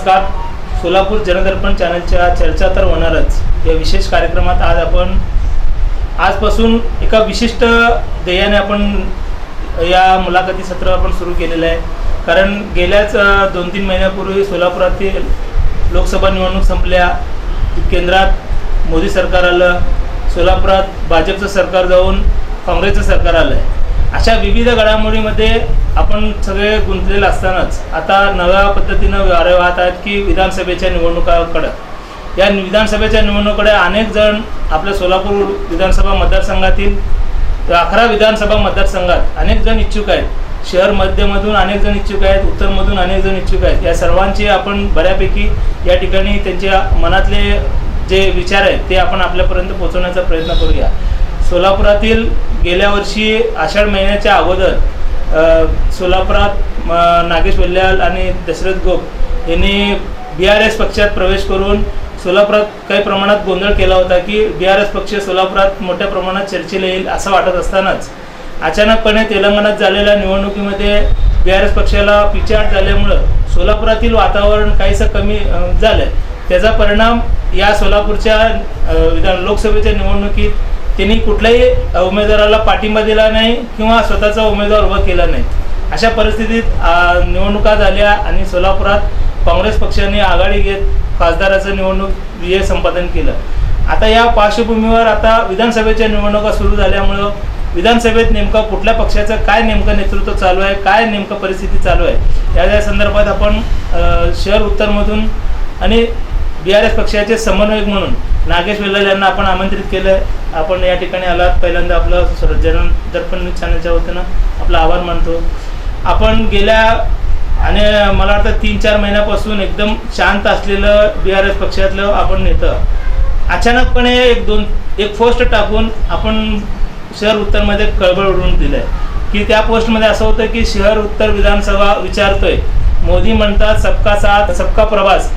नमस्कार. सोलापूर जनदर्पण चॅनलच्या चर्चा तर होणारच या विशेष कार्यक्रमात आजपासून एका विशिष्ट ध्येयाने आपण या मुलाखती सत्र आपण सुरू केलेलं आहे. कारण गेल्याच 2-3 महिन्यापूर्वी सोलापुरातील लोकसभा निवडणूक संपल्या, केंद्रात मोदी सरकार आलं, सोलापुरात भाजपचं सरकार जाऊन काँग्रेसचं सरकार आलं आहे. अशा विविध घडामोडीमध्ये आपण सगळे गुंतलेले असतानाच आता नव्या पद्धतीनं वारे वाहत आहेत की विधानसभेच्या निवडणुकाकडं. या विधानसभेच्या निवडणुकीकडे अनेक जण आपल्या सोलापूर विधानसभा मतदारसंघातील 11 विधानसभा मतदारसंघात अनेक जण इच्छुक आहेत. शहर मध्यमधून अनेक जण इच्छुक आहेत, उत्तरमधून अनेक जण इच्छुक आहेत. या सर्वांची आपण बऱ्यापैकी या ठिकाणी त्यांच्या मनातले जे विचार आहेत ते आपण आपल्यापर्यंत पोहोचवण्याचा प्रयत्न करूया. सोलापुरातील गेल्या वर्षी आषाढ महिन्याच्या अगोदर सोलापुरात नागेश वल्याल आणि दशरथ गोप यांनी BRS पक्षात प्रवेश करून सोलापुरात काही प्रमाणात गोंधळ केला होता की BRS पक्ष सोलापुरात मोठ्या प्रमाणात चर्चेला येईल असं वाटत असतानाच अचानकपणे तेलंगणात झालेल्या निवडणुकीमध्ये BRS पक्षाला पिछेहाट झाल्यामुळं सोलापुरातील वातावरण काहीसं कमी झालं. त्याचा परिणाम या सोलापूरच्या लोकसभेच्या निवडणुकीत त्यांनी कुठल्याही उमेदवाराला पाठिंबा दिला नाही किंवा स्वतःचा उमेदवार उभा केला नाही. अशा परिस्थितीत निवडणुका झाल्या आणि सोलापुरात काँग्रेस पक्षाने आघाडी घेत खासदाराचं निवडणूक विजय संपादन केलं. आता या पार्श्वभूमीवर आता विधानसभेच्या निवडणुका सुरू झाल्यामुळं विधानसभेत नेमका कुठल्या पक्षाचं काय नेमकं नेतृत्व चालू आहे, काय नेमकं परिस्थिती चालू आहे या संदर्भात आपण शहर उत्तरमधून आणि BRS पक्षाचे समन्वयक म्हणून नागेश वल्याल यांना आपण आमंत्रित केलं आहे. आपण या ठिकाणी आलात, पहिल्यांदा आपलं जनदर्पण चॅनलच्या वतीनं आपला आभार मानतो. आपण गेल्या आणि मला वाटतं 3-4 महिन्यापासून एकदम शांत असलेलं BRS पक्षातलं आपण नेतं अचानकपणे एक पोस्ट टाकून आपण शहर उत्तरमध्ये कळबळ उडवून दिलं आहे की त्या पोस्टमध्ये असं होतं की शहर उत्तर विधानसभा विचारतोय, मोदी म्हणतात सबका साथ सबका प्रवास.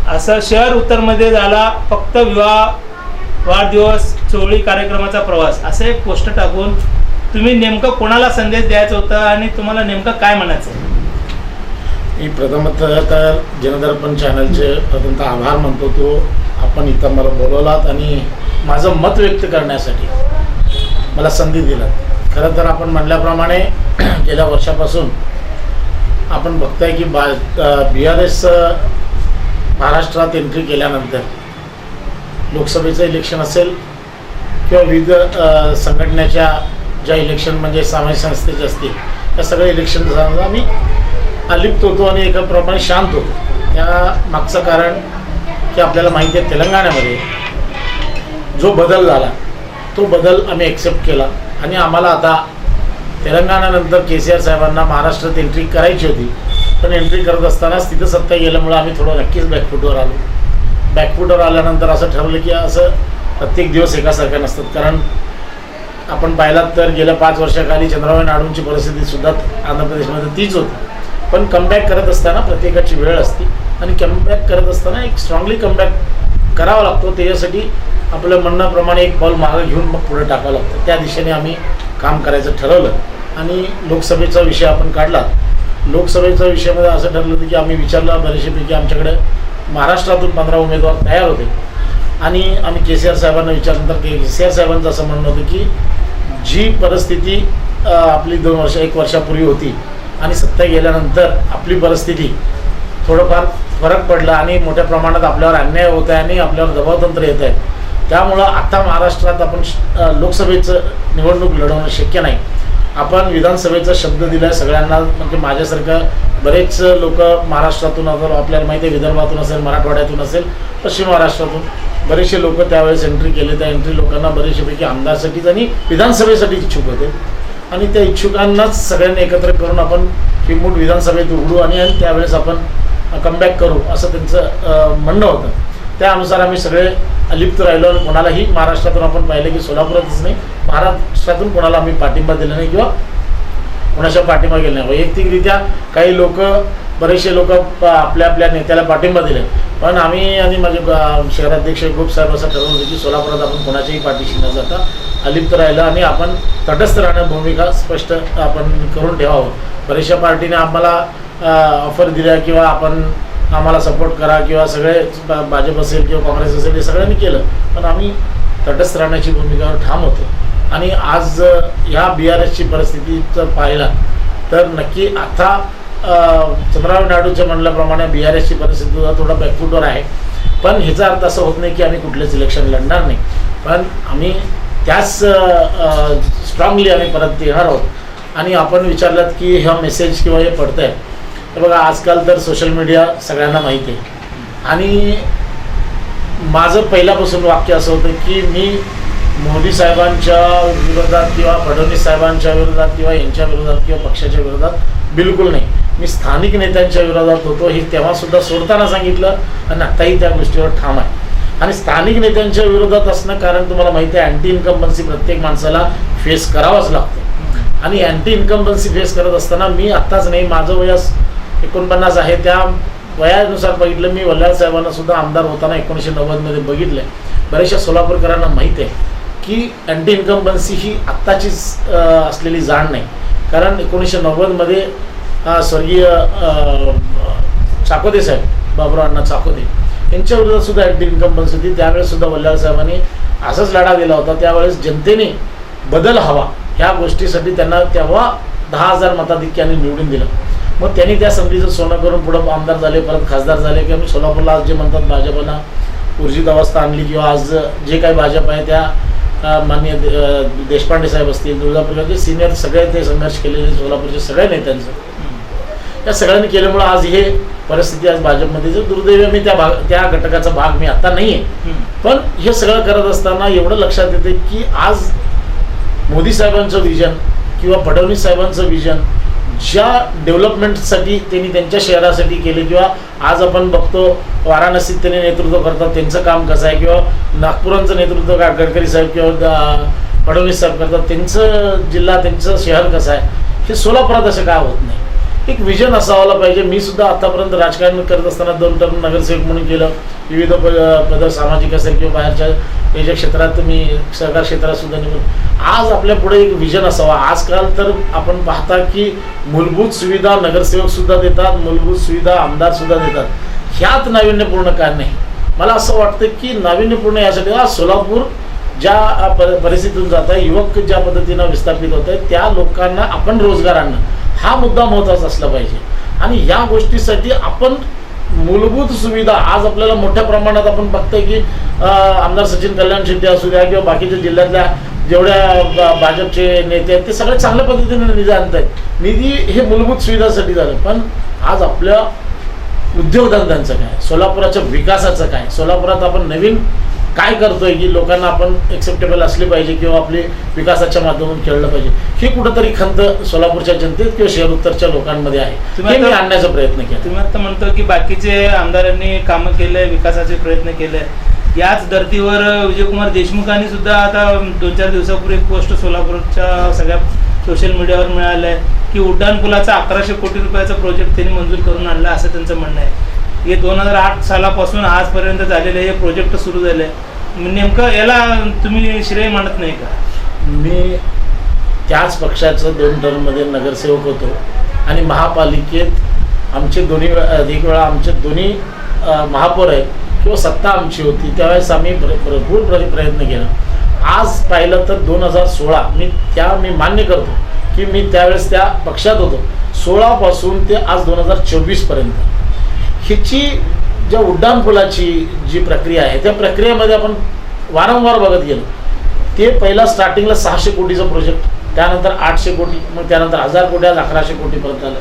असं शहर उत्तरमध्ये झाला फक्त विवाह, वाढदिवस, चोळी कार्यक्रमाचा प्रवास असं एक पोस्ट टाकून तुम्ही नेमकं कोणाला संदेश द्यायचा होता आणि तुम्हाला नेमकं काय म्हणायचं आहे? मी प्रथमतः तर जनदर्पण चॅनलचे प्रथमतः आभार मानतो. तो आपण इथं मला बोलवलात आणि माझं मत व्यक्त करण्यासाठी मला संधी दिलात. खरं तर आपण म्हटल्याप्रमाणे गेल्या वर्षापासून आपण बघताय की BRS महाराष्ट्रात एंट्री केल्यानंतर लोकसभेचं इलेक्शन असेल किंवा विविध संघटनेच्या ज्या इलेक्शन म्हणजे सामाजिक संस्थेचे असतील त्या सगळ्या इलेक्शन आम्ही अलिप्त होतो आणि एकाप्रमाणे शांत होतो. त्या मागचं कारण की आपल्याला माहिती आहे तेलंगणामध्ये जो बदल झाला तो बदल आम्ही ॲक्सेप्ट केला आणि आम्हाला आता तेलंगणानंतर KCR साहेबांना महाराष्ट्रात एंट्री करायची होती. पण एंट्री करत असतानाच तिथं सत्ता गेल्यामुळं आम्ही थोडं नक्कीच बॅकफूटवर आलो. बॅकफूटवर आल्यानंतर असं ठरवलं की असं प्रत्येक दिवस एकासारखं नसतात. कारण आपण पाहिलात तर गेल्या 5 वर्षाखाली चंद्रबाबू नायडूंची परिस्थितीसुद्धा आंध्र प्रदेशमध्ये तीच होती. पण कमबॅक करत असताना प्रत्येकाची वेळ असते आणि कमबॅक करत असताना एक स्ट्रॉंगली कमबॅक करावा लागतो. त्याच्यासाठी आपलं म्हणण्याप्रमाणे एक पाऊल मागं घेऊन मग पुढे टाकावं लागतं. त्या दिशेने आम्ही काम करायचं ठरवलं आणि लोकसभेचा विषय आपण काढला. लोकसभेच्या विषयामध्ये असं ठरलं होतं की आम्ही विचारलं बरेचसेपैकी आमच्याकडे महाराष्ट्रातून 15 उमेदवार तयार होते आणि आम्ही KCR साहेबांना विचारल्यानंतर KCR साहेबांचं असं म्हणणं होतं की जी परिस्थिती आपली 1 वर्षापूर्वी होती आणि सत्ता गेल्यानंतर आपली परिस्थिती थोडंफार फरक पडला आणि मोठ्या प्रमाणात आपल्यावर अन्याय होत आहे आणि आपल्यावर दबावतंत्र येत आहे. त्यामुळं आता महाराष्ट्रात आपण लोकसभेचं निवडणूक लढवणं शक्य नाही. आपण विधानसभेचा शब्द दिला आहे सगळ्यांना. म्हणजे माझ्यासारखं बरेच लोक महाराष्ट्रातून आपल्याला माहिती आहे विदर्भातून असेल, मराठवाड्यातून असेल, पश्चिम महाराष्ट्रातून बरेचसे लोक त्यावेळेस एंट्री केले. त्या एंट्री लोकांना बरेचसेपैकी आमदारसाठीच आणि विधानसभेसाठी इच्छुक होते आणि त्या इच्छुकांनाच सगळ्यांनी एकत्र करून आपण किंमूट विधानसभेत उघडू आणि त्यावेळेस आपण कमबॅक करू असं त्यांचं म्हणणं होतं. त्यानुसार आम्ही सगळे अलिप्त राहिलो आणि कोणालाही महाराष्ट्रातून आपण पाहिलं की सोलापुरातच नाही महाराष्ट्रातून कोणाला आम्ही पाठिंबा दिला नाही किंवा कोणाच्या पाठिंबा गेला नाही. वैयक्तिकरित्या काही लोक बरेचसे लोक आपल्या नेत्याला पाठिंबा दिले. पण आम्ही आणि माझे शहराध्यक्ष गोप साहेब असं ठरवलं होतं की सोलापुरात आपण कोणाच्याही पाठीशी न जाता अलिप्त राहिलं आणि आपण तटस्थ राहणं भूमिका स्पष्ट आपण करून ठेवावं. बऱ्याचशा पार्टीने आम्हाला ऑफर दिल्या किंवा आपण आम्हाला सपोर्ट करा किंवा सगळे भाजप असेल किंवा काँग्रेस असेल हे सगळ्यांनी केलं, पण आम्ही तटस्थ राहण्याची भूमिकावर ठाम होतो. आणि आज ह्या BRSची परिस्थिती जर पाहिला तर नक्की आता चंद्रबाबू नायडूच्या म्हणल्याप्रमाणे BRSची परिस्थिती थोडा बॅकफूटवर आहे. पण ह्याचा अर्थ असं होत नाही की आम्ही कुठलेच इलेक्शन लढणार नाही, पण आम्ही त्याच स्ट्रॉंगली आम्ही परत येणार आहोत. आणि आपण विचारलात की हा मेसेज किंवा हे पडतं आहे, तर बघा आजकाल तर सोशल मीडिया सगळ्यांना माहिती आहे. आणि माझं पहिल्यापासून वाक्य असं होतं की मी मोदी साहेबांच्या विरोधात किंवा फडणवीस साहेबांच्या विरोधात किंवा यांच्या विरोधात किंवा पक्षाच्या विरोधात बिलकुल नाही, मी स्थानिक नेत्यांच्या विरोधात होतो. हे तेव्हासुद्धा सोडताना सांगितलं आणि आत्ताही त्या गोष्टीवर ठाम आहे. आणि स्थानिक नेत्यांच्या विरोधात असणं कारण तुम्हाला माहिती आहे अँटी इन्कम्बन्सी प्रत्येक माणसाला फेस करावाच लागतं. आणि अँटी इन्कम्बन्सी फेस करत असताना मी आत्ताच नाही, माझं वयास 49 आहे, त्या वयानुसार बघितलं मी वल्लाळ साहेबांना सुद्धा आमदार होताना 1990मध्ये बघितलं. बऱ्याचशा सोलापूरकरांना माहिती आहे की अँटी इन्कम्बन्सी ही आत्ताचीच असलेली जाण नाही. कारण 1990मध्ये स्वर्गीय चाकोदे साहेब, बाबुराव अण्णा चाकोदे यांच्या विरोधात सुद्धा अँटी इन्कम्बन्सी होती. त्यावेळेस सुद्धा वल्लाळ साहेबांनी असाच लढा दिला होता. त्यावेळेस जनतेने बदल हवा ह्या गोष्टीसाठी त्यांना तेव्हा 10,000 मताधिक्याने निवडून दिलं. मग त्यांनी त्या संधीचं सोनं करून पुढं आमदार झाले, परत खासदार झाले. किंवा सोलापूरला आज जे म्हणतात भाजपनं ऊर्जित अवस्था आणली किंवा आज जे काही भाजप आहे त्या माननीय देशपांडे साहेब असतील, तुळजापूरचे सिनियर सगळे ते संघर्ष केलेले सोलापूरचे सगळ्या नेत्यांचं या सगळ्यांनी केल्यामुळं आज हे परिस्थिती आज भाजपमध्ये जर दुर्दैवी मी त्या घटकाचा भाग मी आता नाही आहे. पण हे सगळं करत असताना एवढं लक्षात येते की आज मोदी साहेबांचं विजन किंवा फडणवीस साहेबांचं विजन ज्या डेव्हलपमेंटसाठी त्यांनी त्यांच्या शहरासाठी केले किंवा आज आपण बघतो वाराणसीत त्यांनी नेतृत्व करतात त्यांचं काम कसं आहे किंवा नागपुरांचं नेतृत्व गडकरी साहेब किंवा फडणवीस साहेब करतात त्यांचं जिल्हा त्यांचं शहर कसं आहे, हे सोलापुरात असं काय होत नाही. एक विजन असावायला पाहिजे. मी सुद्धा आतापर्यंत राजकारण करत असताना 2 टर्म नगरसेवक म्हणून केलं. विविध पद सामाजिक असेल किंवा बाहेरच्या याच्या क्षेत्रात मी सहकार क्षेत्रात सुद्धा निवडून. आज आपल्या पुढे एक विजन असावा. आजकाल तर आपण पाहता की मूलभूत सुविधा नगरसेवक सुद्धा देतात, मूलभूत सुविधा आमदार सुद्धा देतात. ह्यात नाविन्यपूर्ण काय नाही. मला असं वाटतं की नाविन्यपूर्ण यासाठी आज सोलापूर ज्या परिस्थितीतून जात आहे, युवक ज्या पद्धतीनं विस्थापित होत आहे, त्या लोकांना आपण रोजगार आणणं हा मुद्दा महत्त्वाचा असला पाहिजे. आणि या गोष्टीसाठी आपण मूलभूत सुविधा आज आपल्याला मोठ्या प्रमाणात आपण बघतोय की आमदार सचिन कल्याण शेट्टी असू द्या किंवा बाकीच्या जिल्ह्यातल्या जेवढ्या भाजपचे नेते आहेत ते सगळे चांगल्या पद्धतीने निधी आणत आहेत. निधी हे मूलभूत सुविधासाठी झालं. पण आज आपल्या उद्योगधंद्यांचं काय, सोलापुराच्या विकासाचं काय, सोलापुरात आपण नवीन काय करतोय की लोकांना आपण एक्सेप्टेबल असले पाहिजे किंवा आपले विकासाच्या माध्यमातून खेळलं पाहिजे, हे कुठंतरी खंत सोलापूरच्या जनतेत किंवा शहर उत्तरच्या लोकांमध्ये आहे. हे मी आणण्याचा प्रयत्न केला. तुम्ही आता म्हणतो की बाकीचे आमदारांनी कामं केले, विकासाचे प्रयत्न केले. याच धर्तीवर विजयकुमार देशमुखांनी सुद्धा आता 2-4 दिवसापूर्वी एक पोस्ट सोलापूरच्या सगळ्या सोशल मीडियावर मिळालं आहे की उड्डाणपुलाचा 1100 कोटी रुपयाचा प्रोजेक्ट त्यांनी मंजूर करून आणला असं त्यांचं म्हणणं आहे. हे 2008 सालापासून आजपर्यंत झालेले हे प्रोजेक्ट सुरू झाले. नेमकं याला तुम्ही श्रेय मानत नाही का? मी त्याच पक्षाचं 2 टर्ममध्ये नगरसेवक होतो आणि महापालिकेत आमचे अधिक वेळा आमचे दोन्ही महापौर आहेत किंवा सत्ता आमची होती. त्यावेळेस आम्ही भरपूर प्रयत्न केला. आज पाहिलं तर 2016 मी मान्य करतो की मी त्यावेळेस त्या पक्षात होतो. 16 पासून ते आज 2024 पर्यंत ह्याची ज्या उड्डाणपुलाची जी प्रक्रिया आहे त्या प्रक्रियेमध्ये आपण वारंवार बघत गेलो. ते पहिला स्टार्टिंगला 600 कोटीचं प्रोजेक्ट, त्यानंतर 800 कोटी, मग त्यानंतर 1000 कोटी, आज 1100 कोटीपर्यंत आलं.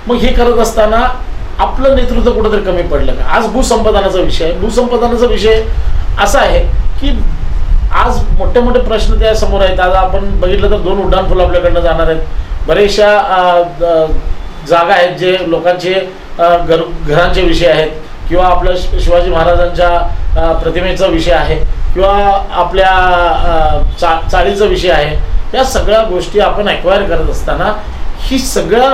मग हे करत असताना आपलं नेतृत्व कुठंतरी कमी पडलं का? आज भूसंपादनाचा विषय, भूसंपादनाचा विषय असा आहे की आज मोठे मोठे प्रश्न त्या समोर आहेत. आज आपण बघितलं तर 2 उड्डाणपूल आपल्याकडनं जाणार आहेत. बरेचशा जागा आहेत जे लोकांचे घरांचे विषय आहेत किंवा आपल्या शिवाजी महाराजांच्या प्रतिमेचा विषय आहे किंवा आपल्या चाळीचा विषय आहे. या सगळ्या गोष्टी आपण ॲक्वायर करत असताना ही सगळ्या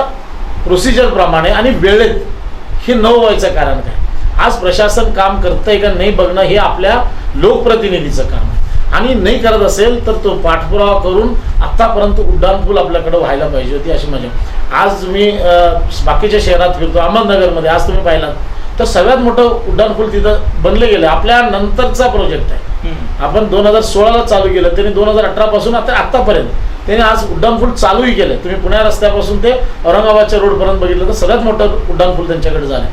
प्रोसिजरप्रमाणे आणि वेळेत हे न व्हायचं कारण काय? आज प्रशासन काम करतंय का नाही बघणं हे आपल्या लोकप्रतिनिधीचं काम आहे. आणि नाही करत असेल तर तो पाठपुरावा करून आत्तापर्यंत उड्डाणपूल आपल्याकडे व्हायला पाहिजे होती अशी माझी. आज मी बाकीच्या शहरात फिरतो, अहमदनगरमध्ये आज तुम्ही पाहिलात तर सगळ्यात मोठं उड्डाणपूल तिथं बनलं गेलं. आपल्या नंतरचा प्रोजेक्ट आहे. आपण 2016ला चालू केलं, त्यांनी 2018 पासून आतापर्यंत त्याने आज उड्डाणपूल चालूही केलं. तुम्ही पुण्या रस्त्यापासून ते औरंगाबादच्या रोडपर्यंत बघितलं तर सगळ्यात मोठं उड्डाणपूल त्यांच्याकडे झालं.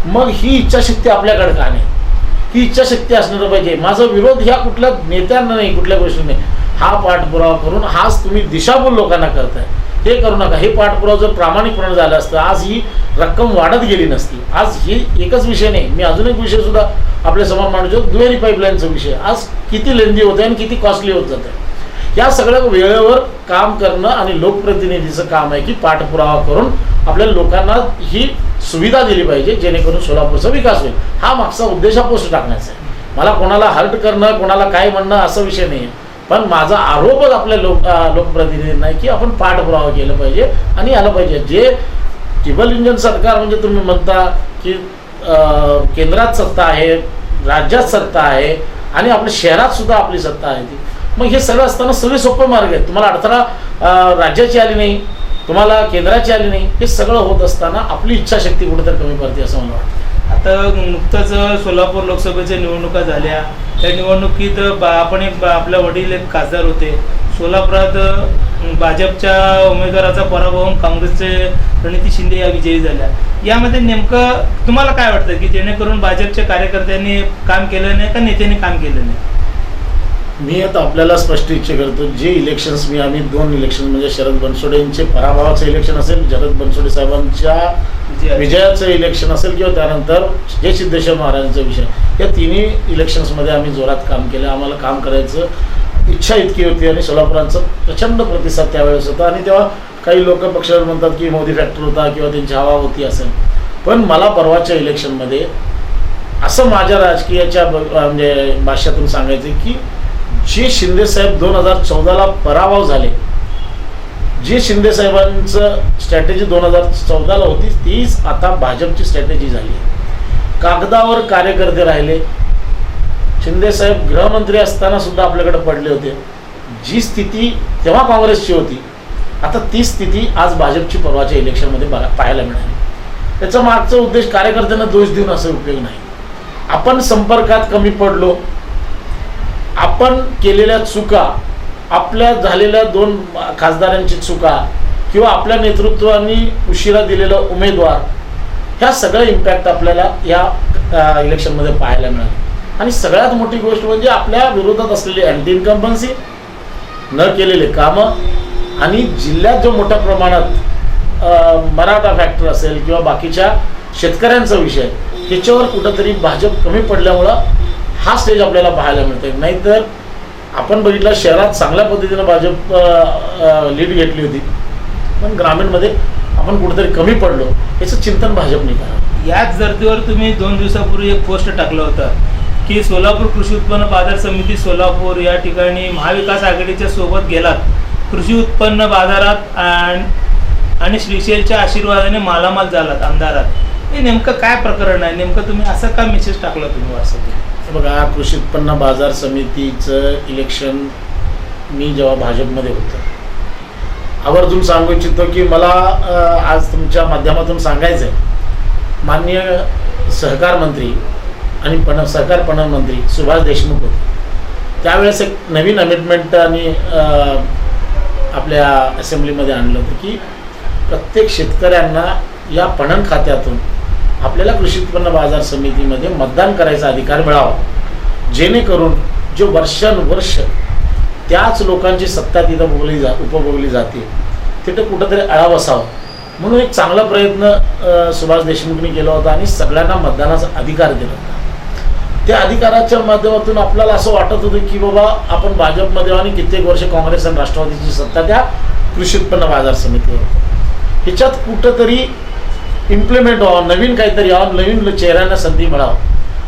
मग ही इच्छाशक्ती आपल्याकडे का नाही? ही इच्छाशक्ती असणार पाहिजे. माझा विरोध ह्या कुठल्या नेत्यांना नाही, कुठल्या गोष्टी नाही. हा पाठपुरावा करून हाच तुम्ही दिशाभूल लोकांना करताय. हे करू नका. हे पाठपुरावा जर प्रामाणिकपणे झाला असतं आज ही रक्कम वाढत गेली नसती. आज ही एकच विषय नाही, मी अजून एक विषय सुद्धा आपल्या समोर मांडतो, दुहेरी पाईपलाईनचा विषय. आज किती लेंदी होते आणि किती कॉस्टली होत जाते. या सगळ्या वेळेवर काम करणं आणि लोकप्रतिनिधीचं काम आहे की पाठपुरावा करून आपल्या लोकांना ही सुविधा दिली पाहिजे जेणेकरून सोलापूरचा विकास होईल. हा मागचा उद्देश पोस्ट टाकण्याचा आहे. मला कोणाला हर्ट करणं, कोणाला काय म्हणणं असा विषय नाही आहे. पण माझा आरोपच आपल्या लोकप्रतिनिधींना आहे की आपण पाठपुरावा केलं पाहिजे आणि आलं पाहिजे. जे ट्रिबल इंजन सरकार म्हणजे तुम्ही म्हणता की केंद्रात सत्ता आहे, राज्यात सत्ता आहे आणि आपल्या शहरात सुद्धा आपली सत्ता आहे ती. मग हे सगळं असताना सगळे सोपे मार्ग आहेत. तुम्हाला अडथळा राज्याची आली नाही, तुम्हाला केंद्राची आली नाही. हे सगळं होत असताना आपली इच्छाशक्ती कुठेतरी कमी पडते असं मला वाटतं. आता नुकतंच सोलापूर लोकसभेच्या निवडणुका झाल्या. त्या निवडणुकीत आपण आपल्या वडील एक खासदार होते. सोलापुरात भाजपच्या उमेदवाराचा पराभव होऊन काँग्रेसचे प्रणिती शिंदे या विजयी झाल्या. यामध्ये नेमकं तुम्हाला काय वाटतं की जेणेकरून भाजपच्या कार्यकर्त्यांनी काम केलं नाही का नेत्यांनी काम केलं नाही? मी आता आपल्याला स्पष्ट इच्छा करतो, जे इलेक्शन्स आम्ही 2 इलेक्शन म्हणजे शरद बनसोडेंचे पराभवाचं इलेक्शन असेल, शरद बनसोडे साहेबांच्या विजयाचं इलेक्शन असेल किंवा त्यानंतर जे सिद्धेश्वर महाराजांचा विषय, या तिन्ही इलेक्शन्समध्ये आम्ही जोरात काम केलं. आम्हाला काम करायचं इच्छा इतकी होती आणि सोलापुरांचा प्रचंड प्रतिसाद त्यावेळेस होता. आणि तेव्हा काही लोक पक्षावर म्हणतात की मोदी फॅक्टर होता किंवा त्यांची हवा होती असेल. पण मला परवाच्या इलेक्शनमध्ये असं माझ्या राजकीयाच्या म्हणजे भाषातून सांगायचं की जे शिंदेसाहेब 2014ला पराभव झाले, जी शिंदेसाहेबांचं स्ट्रॅटेजी 2014ला होती तीच आता भाजपची स्ट्रॅटेजी झाली. कागदावर कार्यकर्ते राहिले. शिंदेसाहेब गृहमंत्री असताना सुद्धा आपल्याकडे पडले होते. जी स्थिती तेव्हा काँग्रेसची होती, आता ती स्थिती आज भाजपची परवाच्या इलेक्शनमध्ये पाहायला मिळाली. त्याचा मागचा उद्देश कार्यकर्त्यांना दोष देऊन असा उपयोग नाही. आपण संपर्कात कमी पडलो, आपण केलेल्या चुका, आपल्या झालेल्या 2 खासदारांची चुका किंवा आपल्या नेतृत्वाने उशिरा दिलेला उमेदवार, ह्या सगळं इम्पॅक्ट आपल्याला या इलेक्शनमध्ये पाहायला मिळालं. आणि सगळ्यात मोठी गोष्ट म्हणजे आपल्या विरोधात असलेली अँटी इन्कम्बन्सी, न केलेले कामं आणि जिल्ह्यात जो मोठ्या प्रमाणात मराठा फॅक्टर असेल किंवा बाकीच्या शेतकऱ्यांचा विषय, त्याच्यावर कुठंतरी भाजप कमी पडल्यामुळं हा स्टेज आपल्याला पाहायला मिळते. नाहीतर आपण बघितलं शहरात चांगल्या पद्धतीनं भाजप लीड घेतली होती, पण ग्रामीणमध्ये आपण कुठेतरी कमी पडलो, याचं चिंतन भाजपने करावं. याच धर्तीवर तुम्ही 2 दिवसापूर्वी एक पोस्ट टाकलं होतं की सोलापूर कृषी उत्पन्न बाजार समिती सोलापूर या ठिकाणी महाविकास आघाडीच्या सोबत गेलात, कृषी उत्पन्न बाजारात आणि श्रीशैलच्या आशीर्वादाने मालामाल झालात आमदारात. हे नेमकं काय प्रकरण आहे? नेमकं तुम्ही असं का मेसेज टाकला तुम्ही व्हॉट्सअपवर? बघा, कृषी उत्पन्न बाजार समितीचं इलेक्शन मी जेव्हा भाजपमध्ये होतो, आवर्जून सांगू इच्छितो की मला आज तुमच्या माध्यमातून सांगायचं आहे, माननीय सहकार मंत्री आणि सहकार पणन मंत्री सुभाष देशमुख होते. त्यावेळेस एक नवीन अमेंडमेंट आणि आपल्या असेंब्लीमध्ये आणलं होतं की प्रत्येक शेतकऱ्यांना या पणन खात्यातून आपल्याला कृषी उत्पन्न बाजार समितीमध्ये मतदान करायचा अधिकार मिळावा, जेणेकरून जे वर्षानुवर्ष त्याच लोकांची सत्ता तिथं उपभोगली जाते तिथं कुठंतरी आळा बसावा. म्हणून एक चांगला प्रयत्न सुभाष देशमुखनी केला होता आणि सगळ्यांना मतदानाचा अधिकार दिला होता. त्या अधिकाराच्या माध्यमातून आपल्याला असं वाटत होतं की बाबा आपण भाजपमध्ये आणि कित्येक वर्ष काँग्रेस आणि राष्ट्रवादीची सत्ता त्या कृषी उत्पन्न बाजार समितीवर होती. ह्याच्यात कुठंतरी इम्प्लिमेंट व्हावं, नवीन काहीतरी यावं, नवीन चेहऱ्यांना संधी मिळावं,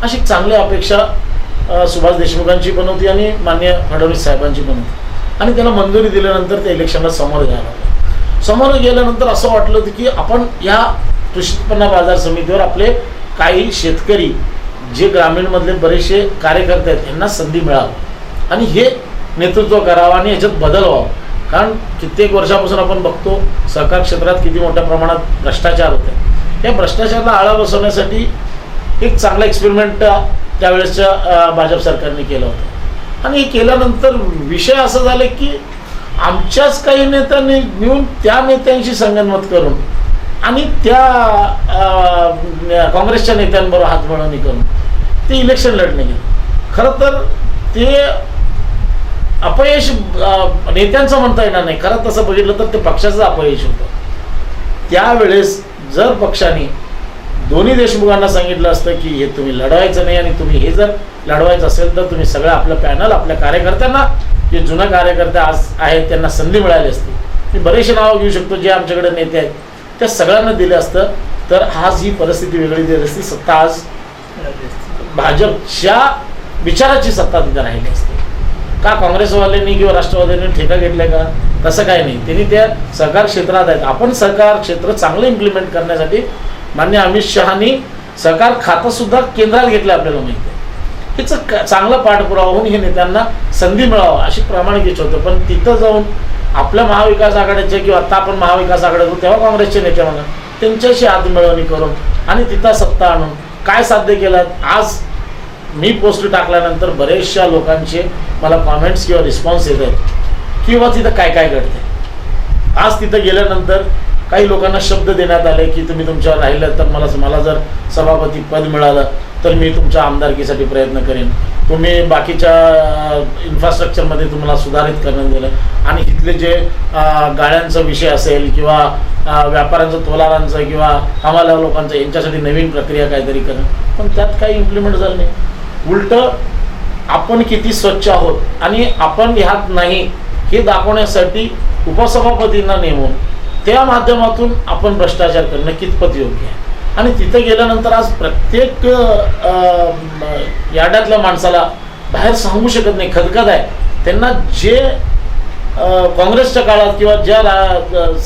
अशी चांगली अपेक्षा सुभाष देशमुखांची पण होती आणि माननीय फडणवीस साहेबांची पण होती. आणि त्याला मंजुरी दिल्यानंतर त्या इलेक्शनला समोर जायला लागलं. समोर गेल्यानंतर असं वाटलं होतं की आपण या कृषी उत्पन्न बाजार समितीवर आपले काही शेतकरी जे ग्रामीणमधले बरेचसे कार्यकर्ते आहेत यांना संधी मिळावी आणि हे नेतृत्व करावं आणि याच्यात बदल व्हावा. कारण कित्येक वर्षापासून आपण बघतो सहकार क्षेत्रात किती मोठ्या प्रमाणात भ्रष्टाचार होते. या भ्रष्टाचाराला आळा बसवण्यासाठी एक चांगला एक्सपेरिमेंट त्यावेळेसच्या भाजप सरकारने केलं होतं. आणि हे केल्यानंतर विषय असं झाले की आमच्याच काही नेत्यांनी मिळून त्या नेत्यांशी संगनमत करून आणि त्या काँग्रेसच्या नेत्यांबरोबर हातमिळवणी करून ते इलेक्शन लढणे गेले. खरं तर ते अपयश नेत्यांचं म्हणता येणार नाही, खरं तसं बघितलं तर ते पक्षाचं अपयश होतं. त्यावेळेस जर पक्षाने दोन्ही देशमुखांना सांगितलं असतं की हे तुम्ही लढवायचं नाही आणि तुम्ही हे जर लढवायचं असेल तर तुम्ही सगळं आपलं पॅनल आपल्या कार्यकर्त्यांना, जे जुना कार्यकर्ते आज आहेत त्यांना संधी मिळाली असती. मी बरेचसे नावं घेऊ शकतो जे आमच्याकडे नेते आहेत, त्या सगळ्यांना दिलं असतं तर आज ही परिस्थिती वेगळी दिली असती. सत्ता आज भाजपच्या विचाराची सत्ता तिथे राहिली असते. का काँग्रेसवाल्यांनी किंवा राष्ट्रवाद्यांनी ठेका घेतलाय का? तसं काही नाही. त्यांनी त्या सहकार क्षेत्रात आहेत. आपण सहकार क्षेत्र चांगलं इम्प्लिमेंट करण्यासाठी माननीय अमित शहानी सहकार खातं सुद्धा केंद्रात घेतलं आपल्याला माहिती आहे. हिचं चांगला पाठपुरावा होऊन हे नेत्यांना संधी मिळावं अशी प्रामाणिक इच्छा होतं. पण तिथं जाऊन आपल्या महाविकास आघाडीचे किंवा आता आपण महाविकास आघाडीत होतो तेव्हा काँग्रेसचे नेते म्हणा त्यांच्याशी हातमिळवणी करून आणि तिथं सत्ता आणून काय साध्य केलं? आज मी पोस्ट टाकल्यानंतर बरेचशा लोकांचे मला कॉमेंट्स किंवा रिस्पॉन्स येत आहेत किंवा तिथं काय काय घडते. आज तिथं गेल्यानंतर काही लोकांना शब्द देण्यात आले की तुम्ही तुमच्यावर राहिलं तर मला जर सभापती पद मिळालं तर मी तुमच्या आमदारकीसाठी प्रयत्न करेन. तुम्ही बाकीच्या इन्फ्रास्ट्रक्चरमध्ये तुम्हाला सुधारित करण्यात दिलं आणि इथले जे गाड्यांचा विषय असेल किंवा व्यापाऱ्यांचं तोलारांचं किंवा आम्हाला लोकांचं यांच्यासाठी नवीन प्रक्रिया काहीतरी करणं, पण त्यात काही इम्प्लिमेंट झालं नाही. उलटं आपण किती स्वच्छ आहोत आणि आपण ह्यात नाही हे दाखवण्यासाठी उपसभापतींना नेमून त्या माध्यमातून आपण भ्रष्टाचार करणं कितपत योग्य आहे. आणि तिथं गेल्यानंतर आज प्रत्येक यार्डातल्या माणसाला बाहेर सांगू शकत नाही, खदखद आहे. त्यांना जे काँग्रेसच्या काळात किंवा ज्या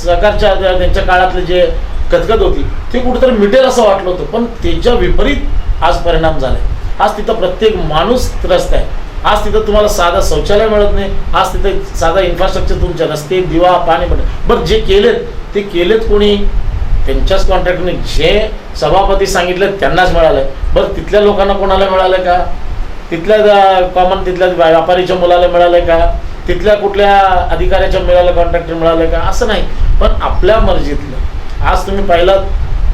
सरकारच्या त्यांच्या काळातले जे खदखद होती ते कुठेतरी मिटेल असं वाटलं होतं, पण त्याच्या विपरीत आज परिणाम झाले. आज तिथं प्रत्येक माणूस त्रस्त आहे. आज तिथं तुम्हाला साधा शौचालय मिळत नाही. आज तिथे साधा इन्फ्रास्ट्रक्चर तुमच्या रस्ते, दिवा, पाणी बरं जे केलेत ते केलेत कोणी? त्यांच्याच कॉन्ट्रॅक्टने. जे सभापती सांगितलं त्यांनाच मिळालं. बरं तिथल्या लोकांना कोणाला मिळालं का? तिथल्या कॉमन तिथल्या व्यापारीच्या मुलाला मिळालं का? तिथल्या कुठल्या अधिकाऱ्याच्या मिळालं, कॉन्ट्रॅक्टर मिळालं का? असं नाही. पण आपल्या मर्जीतलं. आज तुम्ही पाहिलं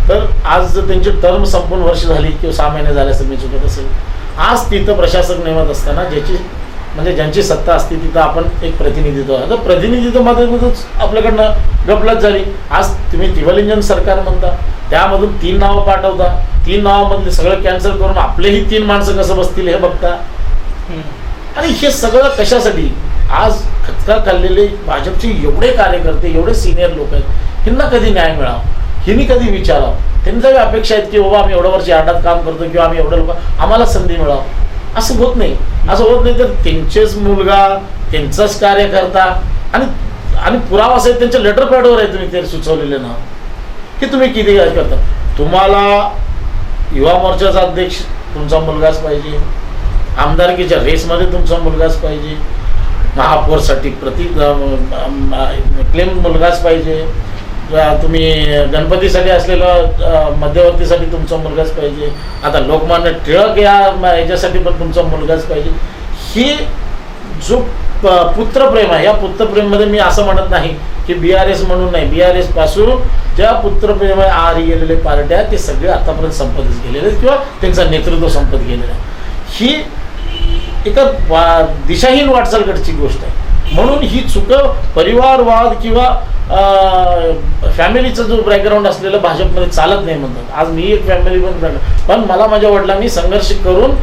तर आज त्यांची टर्म संपून वर्ष झाली किंवा 6 महिने झाले असं मी चुकत असेल. आज तिथं प्रशासक नेमत असताना ज्यांची सत्ता असते तिथं आपण एक प्रतिनिधित्व आहे. तर प्रतिनिधित्वामध्येच आपल्याकडनं गफलत झाली. आज तुम्ही ट्रिपल इंजिन सरकार म्हणता, त्यामधून 3 नावं पाठवता, 3 नावामधले सगळं कॅन्सल करून आपलेही 3 माणसं कसं बसतील हे बघता. आणि हे सगळं कशासाठी? आज खचका खाल्लेले भाजपचे एवढे कार्यकर्ते, एवढे सिनियर लोक आहेत, ह्यांना कधी न्याय मिळावा, ह्यांनी कधी विचारावं. त्यांच्या अपेक्षा आहेत की बाबा आम्ही एवढं वर्ष यार्डात काम करतो किंवा आम्ही एवढं लोक आम्हाला संधी मिळावं. असं होत नाही. असं होत नाही तर त्यांचेच मुलगा, त्यांचाच कार्यकर्ता आणि पुरावा असेल त्यांच्या लेटर पॅडवर आहे तुम्ही ते सुचवलेले नाव, की तुम्ही किती काय करता. तुम्हाला युवा मोर्चाचा अध्यक्ष तुमचा मुलगाच पाहिजे, आमदारकीच्या रेसमध्ये तुमचा मुलगाच पाहिजे, महापौरसाठी क्लेम मुलगाच पाहिजे, तुम्ही गणपतीसाठी असलेलं मध्यवर्तीसाठी तुमचा मुलगाच पाहिजे, आता लोकमान्य टिळक याच्यासाठी पण तुमचा मुलगाच पाहिजे. ही जो पुत्रप्रेम आहे, या पुत्रप्रेममध्ये मी असं म्हणत नाही की BRS म्हणून नाही, BRS पासून ज्या पुत्रप्रेम आहारी गेलेले पार्ट्या ते सगळे आतापर्यंत संपतच गेलेले आहेत किंवा त्यांचं नेतृत्व संपत गेलेलं आहे. ही एका दिशाहीन वाटचालकडची गोष्ट आहे. म्हणून ही चुकं परिवारवाद किंवा फॅमिलीचा जो बॅकग्राऊंड असलेला भाजपमध्ये चालत नाही म्हणतात. आज मी एक फॅमिली पण मला माझ्या वडिलांनी संघर्ष करून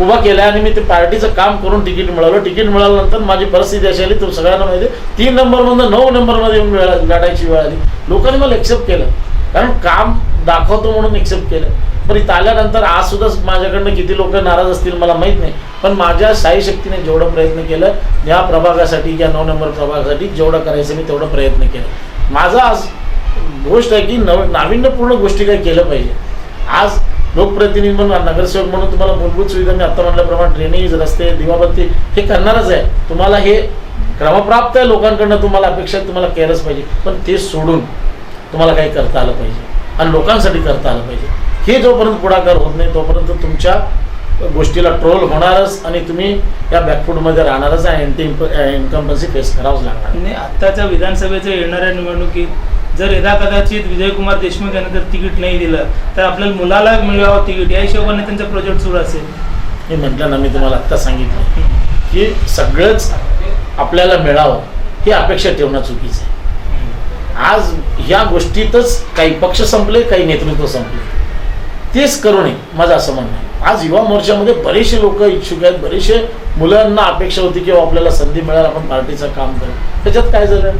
उभा केला आणि मी ते पार्टीचं काम करून तिकीट मिळवलं. तिकीट मिळाल्यानंतर माझी परिस्थिती अशी आली, तो सगळ्यांना माहिती आहे, 3 नंबरमधून 9 नंबरमध्ये येऊन लढायची वेळ आली. लोकांनी मला एक्सेप्ट केलं, कारण काम दाखवतो म्हणून एक्सेप्ट केलं. पण इथं आल्यानंतर आज सुद्धा माझ्याकडनं किती लोक नाराज असतील मला माहीत नाही, पण माझ्या शाही शक्तीने जेवढं प्रयत्न केलं या प्रभागासाठी, या 9 नंबर प्रभागासाठी जेवढं करायचं मी तेवढं प्रयत्न केलं. माझा आज गोष्ट आहे की नाविन्यपूर्ण गोष्टी काही केलं पाहिजे. आज लोकप्रतिनिधी म्हणून, नगरसेवक म्हणून तुम्हाला मूलभूत सुविधा मी आता म्हटल्याप्रमाणे ड्रेनेज, रस्ते, दिवाबत्ती हे करणारच आहे. तुम्हाला हे क्रमप्राप्त आहे, लोकांकडनं तुम्हाला अपेक्षा तुम्हाला केलंच पाहिजे. पण ते सोडून तुम्हाला काही करता आलं पाहिजे आणि लोकांसाठी करता आलं पाहिजे. हे जोपर्यंत पुढाकार होत नाही तोपर्यंत तुमच्या गोष्टीला ट्रोल होणारच आणि तुम्ही या बॅकफूटमध्ये राहणारच आणि इन्कम्पन्सी फेस करावंच लागणार. आणि आत्ताच्या विधानसभेच्या येणाऱ्या निवडणुकीत जर यदा कदाचित विजयकुमार देशमुख यांना जर तिकीट नाही दिलं तर आपल्याला मुलाला मिळावं तिकीट या हिशोबाने त्यांचा प्रोजेक्ट सुरू असेल. मी म्हटलं ना, मी तुम्हाला आत्ता सांगितलं की सगळंच आपल्याला मिळावं ही अपेक्षा ठेवणं चुकीचं आहे. आज ह्या गोष्टीतच काही पक्ष संपले, काही नेतृत्व संपले. तेच करू नये माझं असं म्हणणं आहे. आज युवा मोर्चामध्ये बरेचसे लोक इच्छुक आहेत, बरेचसे मुलांना अपेक्षा होती की आपल्याला संधी मिळाल, आपण पार्टीचं काम करू. त्याच्यात काय झालं,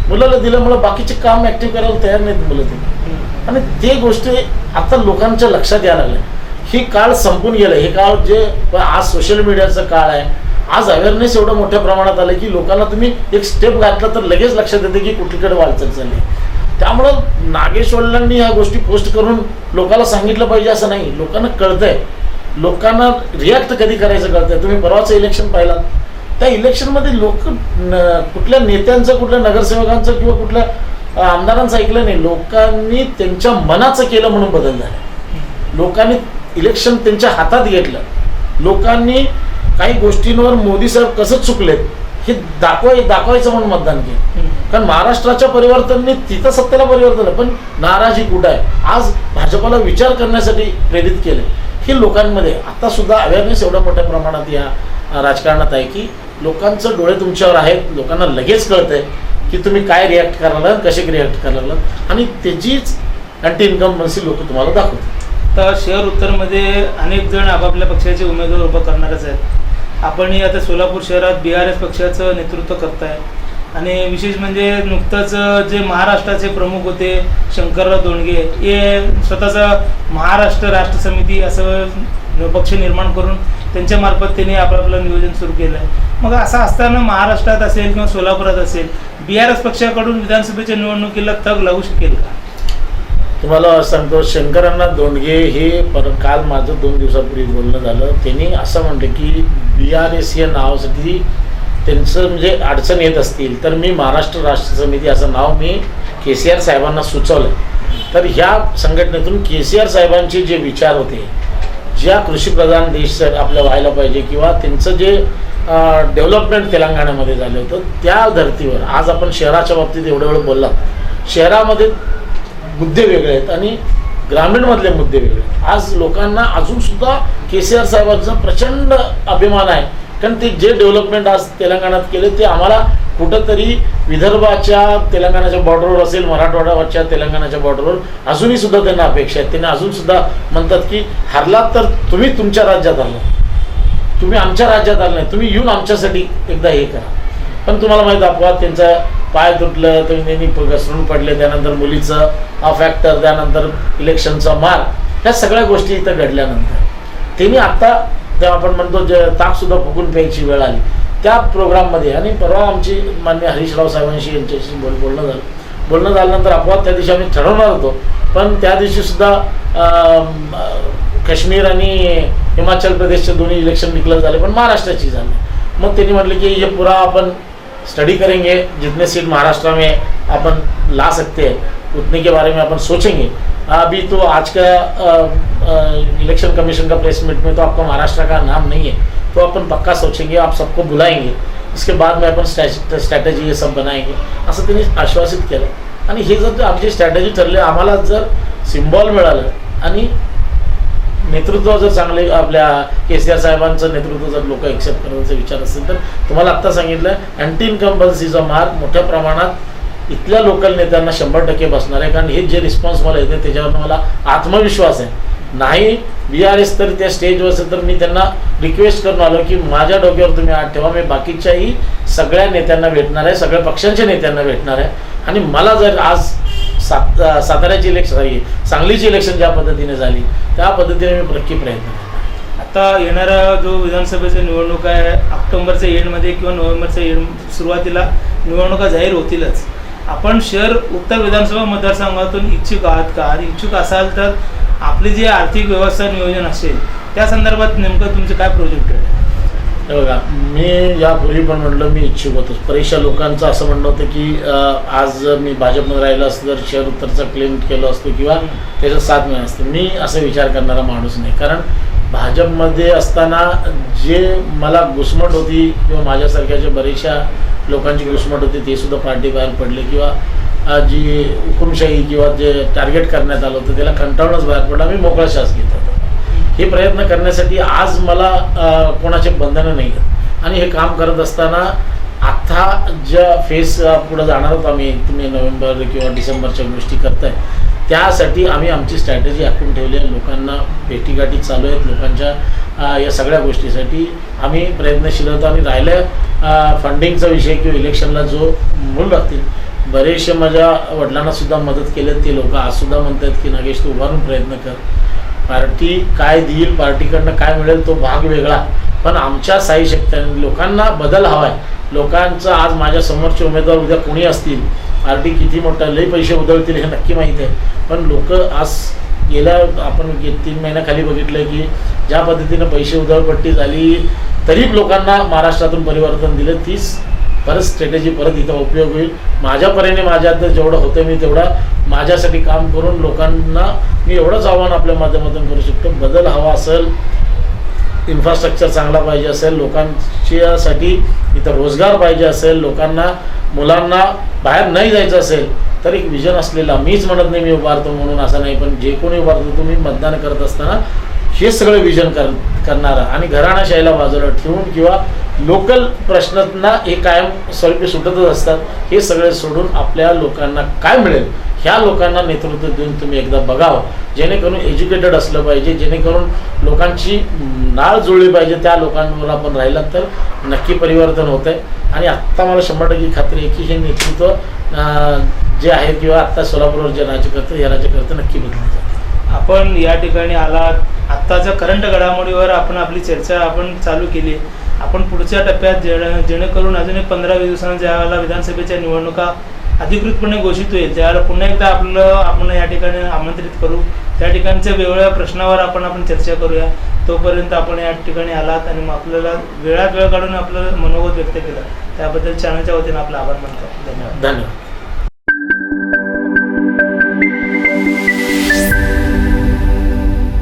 मुलाला दिल्यामुळं बाकीचे काम ॲक्टिव्ह करायला तयार नाहीत मुलं ते. आणि ते गोष्टी आता लोकांच्या लक्षात यायला लागल्या. ही काळ संपून गेलं. हे काळ जे आज सोशल मीडियाचं काळ आहे. आज अवेअरनेस एवढं मोठ्या प्रमाणात आलं की लोकांना तुम्ही एक स्टेप घातला तर लगेच लक्षात येते की कुठलीकडे वाटचाल चालली. त्यामुळं नागेश वडिलांनी ह्या गोष्टी पोस्ट करून लोकांना सांगितलं पाहिजे असं नाही. लोकांना कळतंय, लोकांना रिॲक्ट कधी करायचं कळतंय. तुम्ही परवाचं इलेक्शन पाहिलात, त्या इलेक्शनमध्ये लोक कुठल्या नेत्यांचं, कुठल्या नगरसेवकांचं किंवा कुठल्या आमदारांचं ऐकलं नाही. लोकांनी त्यांच्या मनाचं केलं म्हणून बदल झाला. लोकांनी इलेक्शन त्यांच्या हातात घेतलं. लोकांनी काही गोष्टींवर मोदी साहेब कसं चुकलेत हे दाखवायचं म्हणून मतदान केलं. कारण महाराष्ट्राच्या परिवर्तनाने तिथं सत्तेला परिवर्तन आहे, पण नाराजी कुठं आहे. आज भाजपाला विचार करण्यासाठी प्रेरित केलं. हे लोकांमध्ये आता सुद्धा अवेअरनेस एवढ्या मोठ्या प्रमाणात या राजकारणात आहे की लोकांचं डोळे तुमच्यावर आहेत. लोकांना लगेच कळतंय की तुम्ही काय रिॲक्ट करायला, कसे रिॲक्ट करायला, आणि त्याचीच अँटी इन्कम्बन्सी लोक तुम्हाला दाखवतात. तर शहर उत्तरमध्ये अनेक जण आपापल्या पक्षाचे उमेदवार उभं करणारच आहेत. आपणही आता सोलापूर शहरात BRS पक्षाचं नेतृत्व करताय. आणि विशेष म्हणजे नुकतंच जे महाराष्ट्राचे प्रमुख होते शंकरराव दोंडगे, हे स्वतःचा महाराष्ट्र राष्ट्र समिती असं पक्ष निर्माण करून त्यांच्यामार्फत त्यांनी आपापलं नियोजन सुरू केलं आहे. मग असं असताना महाराष्ट्रात असेल किंवा सोलापुरात असेल BRS पक्षाकडून विधानसभेच्या निवडणुकीला तग लागू शकेल का? तुम्हाला सांगतो, शंकरअण्णा दोंडगे हे काल माझं 2 दिवसापूर्वी बोलणं झालं. त्यांनी असं म्हटलं की BRS या नावासाठी त्यांचं म्हणजे अडचण येत असतील तर मी महाराष्ट्र राष्ट्र समिती असं नाव मी KCR साहेबांना सुचवलं. तर ह्या संघटनेतून KCR साहेबांचे जे विचार होते, ज्या कृषीप्रधान देश आपल्या व्हायला पाहिजे किंवा त्यांचं जे डेव्हलपमेंट तेलंगणामध्ये झालं होतं त्या धर्तीवर आज आपण शहराच्या बाबतीत एवढं वेळ बोललात. शहरामध्ये मुद्दे वेगळे आहेत आणि ग्रामीणमधले मुद्दे वेगळे आहेत. आज लोकांना अजूनसुद्धा KCR साहेबांचा प्रचंड अभिमान आहे. कारण ते जे डेव्हलपमेंट आज तेलंगणात केले ते आम्हाला कुठंतरी विदर्भाच्या तेलंगणाच्या बॉर्डरवर असेल, मराठवाड्यावरच्या तेलंगणाच्या बॉर्डरवर अजूनही सुद्धा त्यांना अपेक्षा आहेत. त्यांना अजूनसुद्धा म्हणतात की हरलात तर तुम्ही तुमच्या राज्यात आला, तुम्ही आमच्या राज्यात आला नाही, तुम्ही येऊन आमच्यासाठी एकदा हे करा. पण तुम्हाला माहीत अपवाद, त्यांचा पाय तुटलं, त्यांनी घसरून पडले, त्यानंतर मुलीचं फॅक्टर, त्यानंतर इलेक्शनचा मार, ह्या सगळ्या गोष्टी इथं घडल्यानंतर त्यांनी आत्ता जेव्हा आपण म्हणतो जे ताकसुद्धा फुकून प्यायची वेळ आली त्या प्रोग्राममध्ये. आणि परवा आमची मान्य हरीशराव साहेबांशी यांच्याशी बोलणं झाल्यानंतर अपवाद त्या दिवशी आम्ही ठरवणार होतो, पण त्या दिवशीसुद्धा काश्मीर आणि हिमाचल प्रदेशचे दोन्ही इलेक्शन डिक्लेअर झाले, पण महाराष्ट्राची झाली. मग त्यांनी म्हटलं की हे पूरा अपन स्टडी करेंगे, जितने सीट महाराष्ट्र में अपन ला सकते हैं उतने के बारे में अपन सोचेंगे. अभी तो आज का इलेक्शन कमीशन का प्रेस मीट में तो आपका महाराष्ट्र का नाम नहीं है, तो अपन पक्का सोचेंगे, आप सबको बुलाएंगे, इसके बाद में अपन स्ट्रॅटेजी हे सब बनाएंगे असं त्यांनी आश्वासित केलं. आणि हे जर आमची स्ट्रॅटेजी ठरली, आम्हाला जर सिम्बॉल मिळालं आणि नेतृत्व जर चांगले आपल्या KCR साहेबांचं नेतृत्व जर लोक एक्सेप्ट करण्याचा विचार असेल तर तुम्हाला आत्ता सांगितलं अँटी इन्कम्बन्सीचा मार्क मोठ्या प्रमाणात इथल्या लोकल नेत्यांना 100% बसणार आहे. कारण हे जे रिस्पॉन्स मला येते त्याच्यावर मला आत्मविश्वास आहे. नाही BRS तर त्या स्टेजवर असेल तर मी त्यांना रिक्वेस्ट करून आलो की माझ्या डोक्यावर तुम्ही हात ठेवा, मी बाकीच्याही सगळ्या नेत्यांना भेटणार आहे, सगळ्या पक्षांच्या नेत्यांना भेटणार आहे. आणि मला जर आज साताऱ्याची इलेक्शन, सांगलीची इलेक्शन ज्या पद्धतीने झाली त्या पद्धतीने मी नक्की प्रयत्न करतो. आता येणारा जो विधानसभेची निवडणूक आहे ऑक्टोबरच्या एंडमध्ये किंवा नोव्हेंबरच्या सुरुवातीला निवडणुका जाहीर होतीलच. आपण शहर उत्तर विधानसभा मतदारसंघातून इच्छुक आहात का? आणि इच्छुक असाल तर आपली जी आर्थिक व्यवस्था नियोजन असेल त्या संदर्भात नेमकं तुमचे काय प्रोजेक्ट आहे? बघा, मी यापूर्वी पण म्हटलं मी इच्छुक होतो. बरेचशा लोकांचं असं म्हणणं होतं की आज मी भाजपमध्ये राहिलं असतं तर शहर उत्तरचा क्लेम केलं असतं किंवा त्याचा साथ मिळाला असतं. मी असं विचार करणारा माणूस नाही, कारण भाजपमध्ये असताना जे मला घुसमट होती किंवा माझ्यासारख्या जे बरेचशा लोकांची घुसमट होती ते सुद्धा पार्टी बाहेर पडले, किंवा जी हुकुमशाही किंवा जे टार्गेट करण्यात आलं होतं त्याला कंटाळूनच बाहेर पडला. मी मोकळा श्वास घेत होतो. हे प्रयत्न करण्यासाठी आज मला कोणाचे बंधनं नाही आहेत. आणि हे काम करत असताना आता ज्या फेस पुढं जाणार आहोत आम्ही, तुम्ही नोव्हेंबर किंवा डिसेंबरच्या गोष्टी करताय, त्यासाठी आम्ही आमची स्ट्रॅटेजी आखून ठेवली आहे. लोकांना भेटीगाठी चालू आहेत. लोकांच्या या सगळ्या गोष्टीसाठी आम्ही प्रयत्नशील होतो. आणि राहिलं फंडिंगचा विषय किंवा इलेक्शनला जो मूल राहतील, बरेचसे माझ्या वडिलांनासुद्धा मदत केली. ते लोक आजसुद्धा म्हणतात की नागेश तू उभारून प्रयत्न कर, पार्टी काय देईल, पार्टीकडनं काय मिळेल तो भाग वेगळा, पण आमच्या साई शक्तीने लोकांना बदल हवा आहे. लोकांचं आज माझ्या समोरचे उमेदवार उद्या कोणी असतील, पार्टी किती मोठा लई पैसे उधळतील हे नक्की माहीत आहे, पण लोक आज गेल्या आपण 3 महिन्याखाली बघितलं की ज्या पद्धतीनं पैसे उधळपट्टी झाली तरी लोकांना महाराष्ट्रातून परिवर्तन दिलं. तीच परत स्ट्रॅटेजी परत इथं उपयोग होईल. माझ्या परीने माझ्यात जेवढं होतं मी तेवढं माझ्यासाठी काम करून लोकांना मी एवढंच आव्हान आपल्या माध्यमातून करू शकतो. बदल हवा असेल, इन्फ्रास्ट्रक्चर चांगला पाहिजे असेल, लोकांच्यासाठी इथं रोजगार पाहिजे असेल, लोकांना मुलांना बाहेर नाही जायचं असेल तर एक विजन असलेला, मीच म्हणत नाही मी उभारतो म्हणून असं नाही, पण जे कोणी उभारतो तुम्ही मतदान करत असताना हे सगळं विजन करणारा आणि घराणाशाहीला बाजूला ठेवून किंवा लोकल प्रश्नांना हे कायम स्वरूपी सुटतच असतात, हे सगळे सोडून आपल्या लोकांना काय मिळेल ह्या लोकांना नेतृत्व देऊन तुम्ही एकदा बघावं. जेणेकरून एज्युकेटेड असलं पाहिजे, जेणेकरून लोकांची नाळ जुळली पाहिजे. त्या लोकांवर आपण राहिलात तर नक्की परिवर्तन होत आहे. आणि आत्ता मला 100% खात्री आहे की हे नेतृत्व जे आहे किंवा आत्ता सोलापूरवर जे राज्य करतं या राज्यकर्ते नक्की बदलले जातात. आपण या ठिकाणी आलात, आत्ताच्या करंट घडामोडीवर आपण आपली चर्चा आपण चालू केली. आपण पुढच्या टप्प्यात जेणेकरून अजून एक 15-20 दिवसांनी ज्यावेळेला विधानसभेच्या निवडणुका अधिकृतपणे घोषित होईल त्यावेळेला पुन्हा एकदा आपण या ठिकाणी आमंत्रित करू. त्या ठिकाणच्या वेगवेगळ्या प्रश्नावर आपण चर्चा करूया. तोपर्यंत आपण या ठिकाणी आलात आणि आपल्याला वेळात वेळ काढून आपलं मनोगत व्यक्त केलं त्याबद्दल चॅनलच्या वतीनं आपला आभार मानतो. धन्यवाद. धन्यवाद.